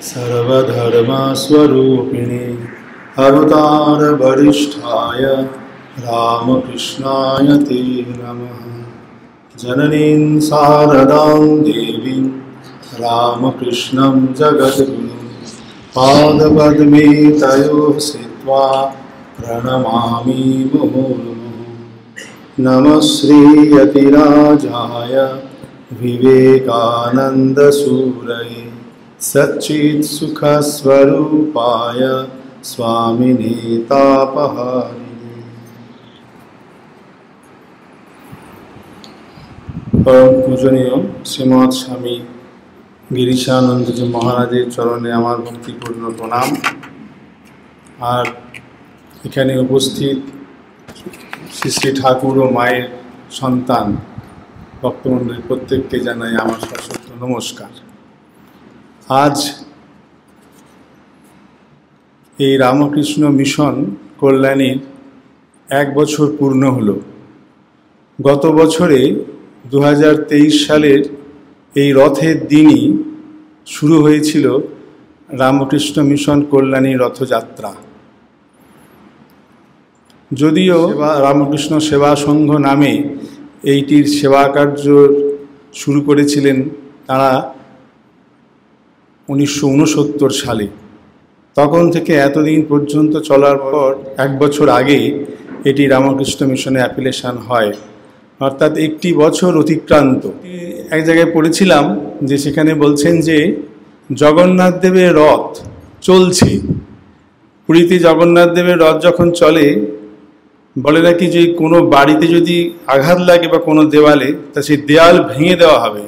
सर्वधर्मस्वरूपिणे अवतारवरिष्ठाय रामकृष्णाय ते नमः। जननीं शारदां देवीं रामकृष्णं जगद्गुरुं पादपद्मे तयोः स्थित्वा प्रणमामि मुहुर्मुहुः। नमः श्रीयतिराजाय विवेकानन्दसूरये सच्चित्सुखस्वरूपाय स्वामिने तापहारिणे। परम पूजनीय श्रीमद स्वामी गिरीशानंदजी महाराजेर चरणे आमार भक्तिपूर्ण प्रणाम। और एखाने उपस्थित श्री श्री ठाकुर और मायेर सन्तान भक्तमंडली प्रत्येकके जानाई आमार सश्रद्ध नमस्कार। आज এই রামকৃষ্ণ মিশন কল্যাণীর 1 বছর পূর্ণ হলো। গত বছরে 2023 সালের এই রথের দিনই শুরু হয়েছিল রামকৃষ্ণ মিশন কল্যাণী রথযাত্রা। যদিও রামকৃষ্ণ সেবা সংঘ নামে এইটির সেবা কার্য শুরু করেছিলেন তারা 1969 সালে। তখন থেকে এতদিন পর্যন্ত চলার পর 1 বছর আগে এটি রামকৃষ্ণ মিশনে অ্যাপ্লিকেশন হয়, অর্থাৎ 1 বছর অতিক্রান্ত। এক জায়গায় পড়েছিলাম যে সেখানে বলছেন যে জগন্নাথ দেবের রথ চলছে, পুরীতে জগন্নাথ দেবের রথ যখন চলে বলে নাকি যে কোনো বাড়িতে যদি আঘাত লাগে বা কোনো দেওয়ালে তা সেই দেয়াল ভেঙে দেওয়া হবে,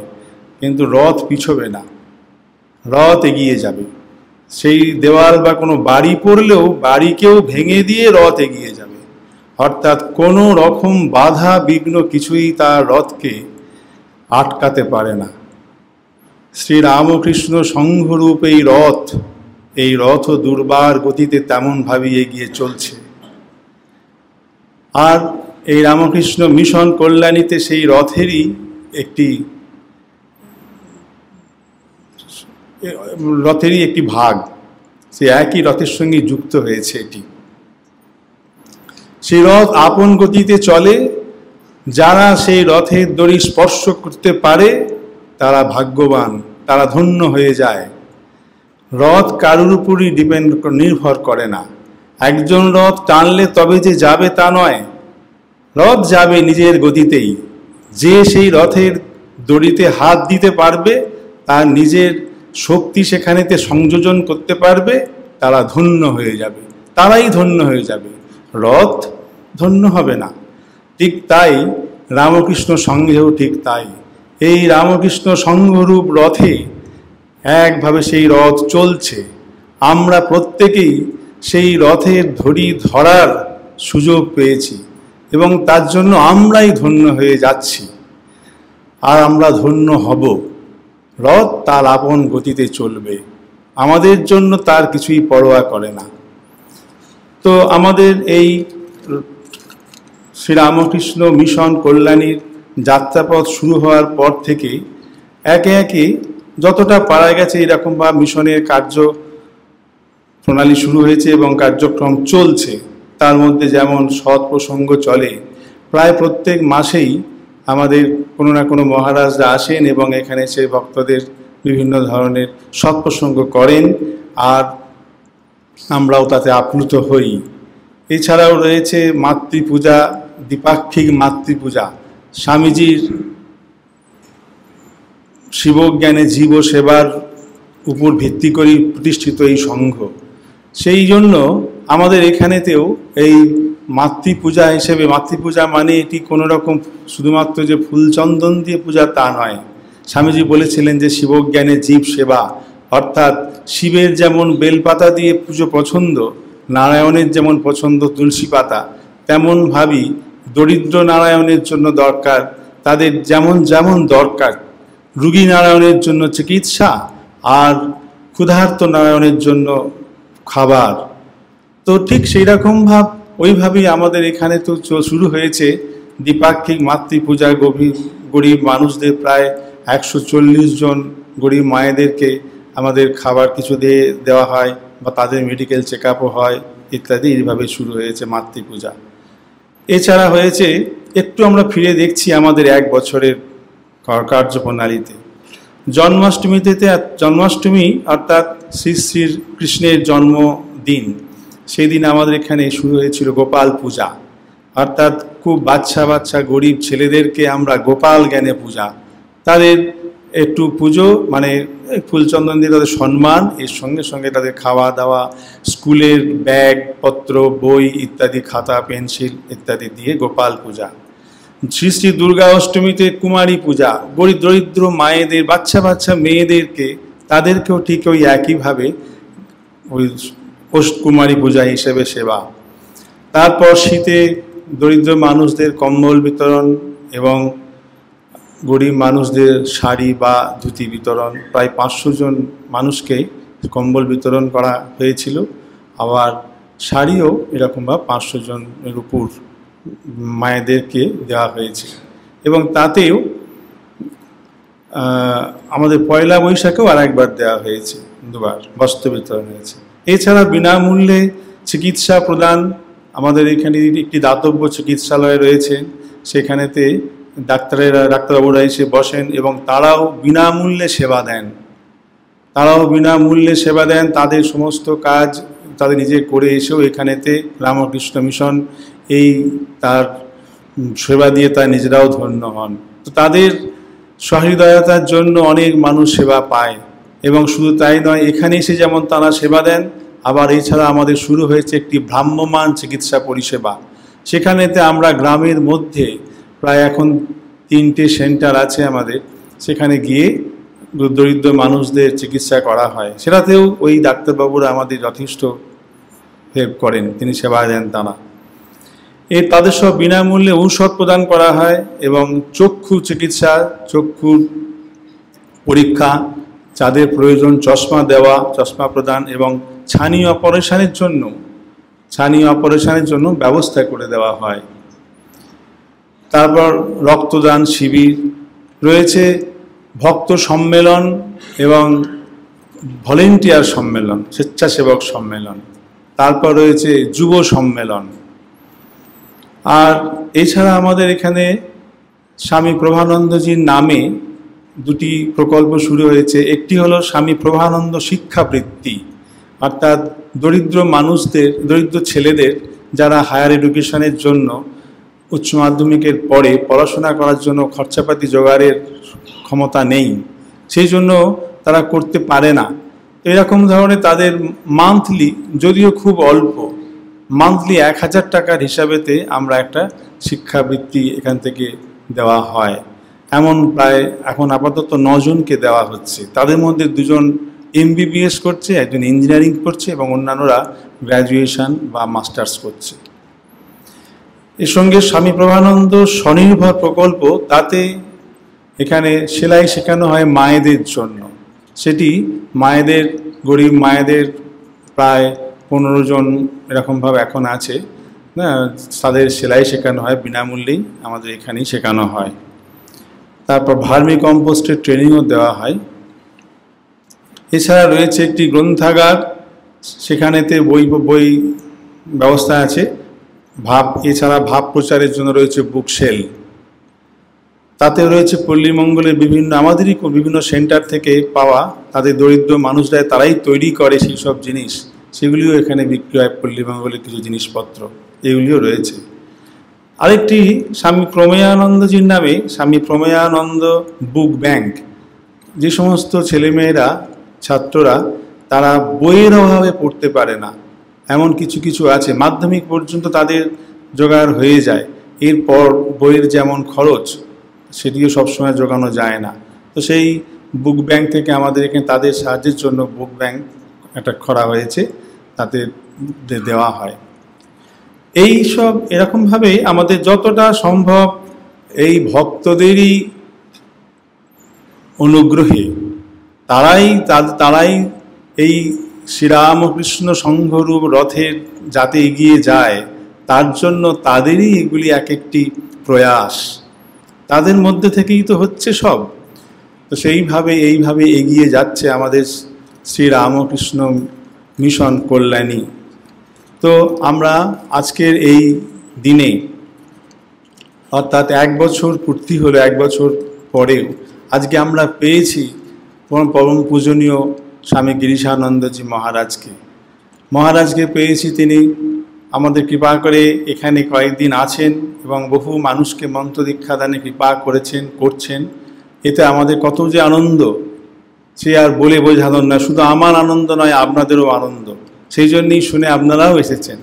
কিন্তু রথ পিছবে না, রথ এগিয়ে যাবে। সেই দেওয়াল বা কোনো বাড়ি পড়লেও বাড়িকেও ভেঙে দিয়ে রথ এগিয়ে যাবে, অর্থাৎ কোনো রকম বাধা বিঘ্ন কিছুই তার রথকে আটকাতে পারে না। শ্রী রামকৃষ্ণ সংঘরূপ এই রথ দুর্বার গতিতে তেমনভাবেই এগিয়ে চলছে। আর এই রামকৃষ্ণ মিশন কল্যাণীতে সেই রথেরই একটি ভাগ, সে একই রথের সঙ্গে যুক্ত হয়েছে। এটি সেই রথ আপন গতিতে চলে, যারা সেই রথের দড়ি স্পর্শ করতে পারে তারা ভাগ্যবান, তারা ধন্য হয়ে যায়। রথ কারুর উপরই নির্ভর করে না। একজন রথ টানলে তবে যে যাবে তা নয়, রথ যাবে নিজের গতিতেই। যে সেই রথের দড়িতে হাত দিতে পারবে, তার নিজের শক্তি সেখানেতে সংযোজন করতে পারবে, তারা ধন্য হয়ে যাবে, তারাই ধন্য হয়ে যাবে, রথ ধন্য হবে না। ঠিক তাই রামকৃষ্ণ সংঘেও ঠিক তাই। এই রামকৃষ্ণ সংঘরূপ রথে একভাবে সেই রথ চলছে। আমরা প্রত্যেকেই সেই রথের ধড়ি ধরার সুযোগ পেয়েছি এবং তার জন্য আমরাই ধন্য হয়ে যাচ্ছি, আর আমরা ধন্য হব। রথ তার আপন গতিতে চলবে, আমাদের জন্য তার কিছুই পরোয়া করে না। তো আমাদের এই শ্রীরামকৃষ্ণ মিশন কল্যাণীর যাত্রাপথ শুরু হওয়ার পর থেকে একে একে যতটা পারা গেছে এরকম বা মিশনের কার্য প্রণালী শুরু হয়েছে এবং কার্যক্রম চলছে। তার মধ্যে যেমন সৎ প্রসঙ্গ চলে, প্রায় প্রত্যেক মাসেই আমাদের কোনো না কোনো মহারাজরা আসেন এবং এখানে সে ভক্তদের বিভিন্ন ধরনের সৎপ্রসঙ্গ করেন, আর আমরাও তাতে আপ্লুত হই। এছাড়াও রয়েছে মাতৃপূজা, দ্বিপাক্ষিক মাতৃপূজা। স্বামীজির শিবজ্ঞানে জীব সেবার উপর ভিত্তি করে প্রতিষ্ঠিত এই সংঘ, সেই জন্য আমাদের এখানেতেও এই মাতৃপূজা হিসেবে, মাতৃপূজা মানে এটি কোনো রকম শুধুমাত্র যে ফুলচন্দন দিয়ে পূজা তা নয়। স্বামীজি বলেছিলেন যে শিবজ্ঞানে জীব সেবা, অর্থাৎ শিবের যেমন বেলপাতা দিয়ে পুজো পছন্দ, নারায়ণের যেমন পছন্দ তুলসী পাতা, তেমনভাবেই দরিদ্র নারায়ণের জন্য দরকার, তাদের যেমন যেমন দরকার, রুগী নারায়ণের জন্য চিকিৎসা আর ক্ষুধার্ত নারায়ণের জন্য খাবার। তো ঠিক সেই রকম ওইভাবেই আমাদের এখানে তো শুরু হয়েছে দ্বিপাক্ষিক মাতৃপূজা। গরিব মানুষদের প্রায় 140 জন গরিব মায়েদেরকে আমাদের খাবার কিছু দিয়ে দেওয়া হয় বা তাদের মেডিকেল চেক আপও হয় ইত্যাদি। এইভাবে শুরু হয়েছে মাতৃপূজা। এছাড়া হয়েছে, একটু আমরা ফিরে দেখছি আমাদের এক বছরের কার্যপ্রণালীতে। জন্মাষ্টমী অর্থাৎ শ্রী শ্রী কৃষ্ণের জন্মদিন, সেই দিন আমাদের এখানে শুরু হয়েছিল গোপাল পূজা। অর্থাৎ খুব বাচ্চা গরিব ছেলেদেরকে আমরা গোপাল জ্ঞানে পূজা, তাদের একটু পুজো মানে ফুলচন্দন দিয়ে তাদের সম্মান, এর সঙ্গে সঙ্গে তাদের খাওয়া দাওয়া, স্কুলের ব্যাগ পত্র, বই ইত্যাদি, খাতা পেন্সিল ইত্যাদি দিয়ে গোপাল পূজা। শ্রী শ্রী দুর্গা অষ্টমীতে কুমারী পূজা, দরিদ্র মায়েদের বাচ্চা মেয়েদেরকে তাদেরকেও ঠিক ওই একইভাবে ওই কুমারী পূজা হিসেবে সেবা। তারপর শীতে দরিদ্র মানুষদের কম্বল বিতরণ এবং গরিব মানুষদের শাড়ি বা ধুতি বিতরণ। প্রায় 500 জন মানুষকে কম্বল বিতরণ করা হয়েছিল। আবার শাড়িও এরকমভাবে 500 জনের উপর মায়েদেরকে দেওয়া হয়েছে। এবং তাতেও আমাদের পয়লা বৈশাখেও আরেকবার দেওয়া হয়েছে, 2বার বস্ত্র বিতরণ হয়েছে। এছাড়া বিনামূল্যে চিকিৎসা প্রদান, আমাদের এখানে একটি দাতব্য চিকিৎসালয় রয়েছে, সেখানেতে ডাক্তারবাবুরা এসে বসেন এবং তারাও বিনামূল্যে সেবা দেন। তাদের সমস্ত কাজ তাদের নিজে করে এসেও এখানেতে রামকৃষ্ণ মিশন এই তার সেবা দিয়ে তার নিজেরাও ধন্য হন। তো তাদের সহৃদয়তার জন্য অনেক মানুষ সেবা পায়। এবং শুধু তাই নয়, এখানে এসে যেমন তারা সেবা দেন, আবার এছাড়া আমাদের শুরু হয়েছে একটি ভ্রাম্যমাণ চিকিৎসা পরিষেবা। সেখানেতে আমরা গ্রামের মধ্যে প্রায় এখন 3টে সেন্টার আছে আমাদের, সেখানে গিয়ে দরিদ্র মানুষদের চিকিৎসা করা হয়। সেটাতেও ওই ডাক্তারবাবুরা আমাদের যথেষ্ট হেল্প করেন, তিনি সেবা দেন তারা। তাদের সব বিনামূল্যে ঔষধ প্রদান করা হয় এবং চক্ষু চিকিৎসা, চক্ষুর পরীক্ষা, যাদের প্রয়োজন চশমা দেওয়া, চশমা প্রদান এবং ছানি অপারেশনের জন্য ব্যবস্থা করে দেওয়া হয়। তারপর রক্তদান শিবির রয়েছে, ভক্ত সম্মেলন এবং ভলেন্টিয়ার সম্মেলন, স্বেচ্ছাসেবক সম্মেলন। তারপর রয়েছে যুব সম্মেলন। আর এছাড়া আমাদের এখানে স্বামী প্রভানন্দজির নামে 2টি প্রকল্প শুরু হয়েছে। একটি হলো স্বামী প্রভানন্দ শিক্ষাবৃত্তি, অর্থাৎ দরিদ্র ছেলেদের যারা হায়ার এডুকেশনের জন্য উচ্চ মাধ্যমিকের পরে পড়াশোনা করার জন্য খরচাপাতি জোগাড়ের ক্ষমতা নেই, সেই জন্য তারা করতে পারে না। এরকম ধরনের তাদের মান্থলি, যদিও খুব অল্প, মান্থলি 1000 টাকার হিসাবেতে আমরা একটা শিক্ষাবৃত্তি এখান থেকে দেওয়া হয়। এমন প্রায় এখন আপাতত 9 জনকে দেওয়া হচ্ছে। তাদের মধ্যে 2 জন MBBS করছে, একজন ইঞ্জিনিয়ারিং করছে এবং অন্যান্যরা গ্র্যাজুয়েশন বা মাস্টার্স করছে। এর সঙ্গে স্বামী প্রভানন্দ স্বনির্ভর প্রকল্প, তাতে এখানে সেলাই শেখানো হয় মায়েদের জন্য। সেটি গরিব মায়েদের প্রায় 15 জন এরকমভাবে এখন আছে, তাদের সেলাই শেখানো হয় বিনামূল্যেই, আমাদের এখানেই শেখানো হয়। তারপর ভার্মি কম্পোস্টের ট্রেনিংও দেওয়া হয়। এছাড়া রয়েছে একটি গ্রন্থাগার, সেখানেতে বই ব্যবস্থা আছে। এছাড়া ভাব প্রচারের জন্য রয়েছে বুকশেল। তাতে রয়েছে পল্লীমঙ্গলের আমাদেরই বিভিন্ন সেন্টার থেকে পাওয়া, তাদের দরিদ্র মানুষরা তারাই তৈরি করে সেই সব জিনিস, সেগুলিও এখানে বিক্রি হয়। পল্লীমঙ্গলের কিছু জিনিসপত্র এগুলিও রয়েছে। আরেকটি স্বামী প্রমেয়ানন্দজির নামে স্বামী প্রমেয়ানন্দ বুক ব্যাংক, যে সমস্ত ছেলেমেয়েরা ছাত্ররা তারা বইয়ের অভাবে পড়তে পারে না, এমন কিছু আছে, মাধ্যমিক পর্যন্ত তাদের জোগাড় হয়ে যায়, এরপর বইয়ের যেমন খরচ সেটিও সবসময় জোগানো যায় না। তো সেই বুক ব্যাংক থেকে আমাদের এখানে তাদের সাহায্যের জন্য বুক ব্যাংক একটা করা হয়েছে, তাতে দেওয়া হয়। এই সব এরকমভাবে আমাদের যতটা সম্ভব এই ভক্তদেরই অনুগ্রহে তারাই এই শ্রীরামকৃষ্ণ সংঘরূপ রথের যাতে এগিয়ে যায়, তার জন্য তাদেরই এগুলি এক একটি প্রয়াস, তাদের মধ্যে থেকেই তো হচ্ছে সব। তো এইভাবে এগিয়ে যাচ্ছে আমাদের শ্রীরামকৃষ্ণ মিশন কল্যাণী। তো আমরা আজকের এই দিনে অর্থাৎ 1 বছর পূর্তি হলো, 1 বছর পরেও আজকে আমরা পেয়েছি পরম পূজনীয় স্বামী গিরিশানন্দজি মহারাজকে পেয়েছি। তিনি আমাদের কৃপা করে এখানে কয়েকদিন আছেন এবং বহু মানুষকে মন্ত্র দীক্ষা দানে কৃপা করছেন। এতে আমাদের কত যে আনন্দ, সে আর বলে বোঝানোর না। শুধু আমার আনন্দ নয়, আপনাদেরও আনন্দ। সেই জন্যই শুনে আপনারাও এসেছেন।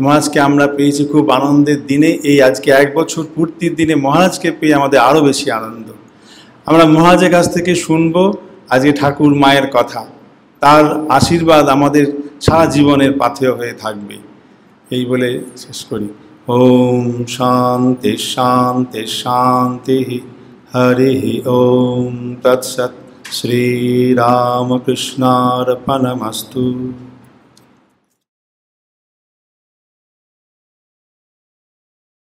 মহারাজকে আমরা পেয়েছি খুব আনন্দের দিনে। এই আজকে 1 বছর পূর্তির দিনে মহারাজকে পেয়ে আমাদের আরও বেশি আনন্দ। আমরা মহারাজের কাছ থেকে শুনব আজকে ঠাকুর মায়ের কথা। তার আশীর্বাদ আমাদের সারা জীবনের পাথেয় হয়ে থাকবে। এই বলে শেষ করি। ওম শান্তি শান্তি শান্তি। হরি ওম তৎসৎ। শ্রীরামকৃষ্ণার্পণমস্তু।